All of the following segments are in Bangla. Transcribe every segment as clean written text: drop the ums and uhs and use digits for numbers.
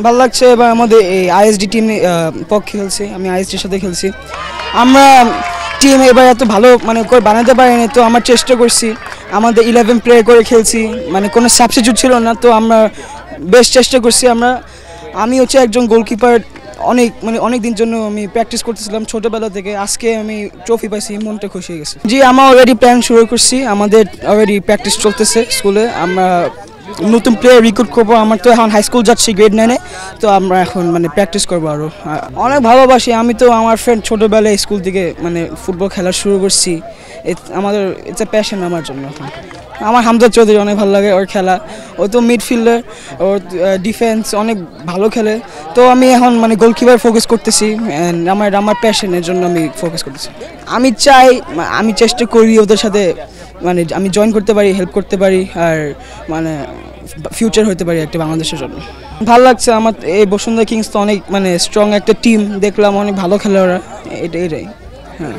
ভালো লাগছে। এবার আমাদের এই আইএসডি টিম পক্ষে খেলছি, আমি আইএসডির সাথে খেলছি। আমরা টিম এবার এত ভালো মানে করে বানাতে পারিনি, তো আমরা চেষ্টা করছি। আমাদের 11 প্লে করে খেলছি, মানে কোনো সাবস্টিটিউট ছিল না, তো আমরা বেশ চেষ্টা করছি। আমি হচ্ছে একজন গোলকিপার, অনেক দিন জন্য আমি প্র্যাকটিস করতেছিলাম ছোটোবেলা থেকে। আজকে আমি ট্রফি পাইছি, মনটা খুশি হয়ে গেছে। জি, আমরা অলরেডি প্ল্যান শুরু করছি, আমাদের অলরেডি প্র্যাকটিস চলতেছে স্কুলে। আমরা নতুন প্লেয়ার রিক্রুট করবো। আমার তো এখন হাই স্কুল যাচ্ছি গ্রেড 9-এ, তো আমরা এখন মানে প্র্যাকটিস করবো আরও। অনেক ভালোবাসি আমি, তো আমার ফ্রেন্ড ছোটোবেলায় স্কুল থেকে মানে ফুটবল খেলা শুরু করছি। আমাদের ইটস এ প্যাশন আমার জন্য। আমার হামজা চৌধুরী অনেক ভালো লাগে, ওর খেলা। ও তো মিডফিল্ডার, ওর ডিফেন্স অনেক ভালো খেলে। তো আমি এখন মানে গোলকিপার ফোকাস করতেছি, আমার প্যাশনের জন্য আমি ফোকাস করতেছি। আমি চেষ্টা করি ওদের সাথে মানে আমি জয়েন করতে পারি, হেল্প করতে পারি, আর মানে ফিউচার হতে পারি একটা বাংলাদেশের জন্য। ভালো লাগছে আমার। এই বসুন্ধরা কিংস তো অনেক মানে স্ট্রং একটা টিম, দেখলাম অনেক ভালো খেলে ওরা। এটাই। হ্যাঁ,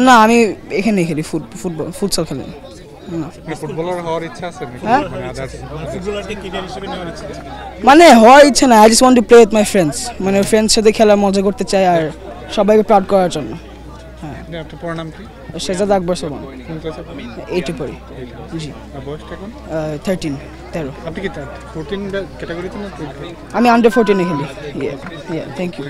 না আমি এখানেই খেলি, ফুটসাল খেলি। ফুটবলার হওয়ার ইচ্ছা আছে মানে হওয়ার ইচ্ছা না, I just want to play with my friends. মানে ফ্রেন্ডস সাথে খেলা মজা করতে চাই আর সবাইকে প্রাউড করার জন্য। হ্যাঁ। আপনার পুরো নাম কি? শেজাদ আকবর সালমান। কোন ক্লাসে পড়েন? 8 পড়ি। জি। বয়সটা এখন 13। আপনি কি 14 ক্যাটাগরিতে না? আমি আন্ডার 14 এ খেলি। Thank you.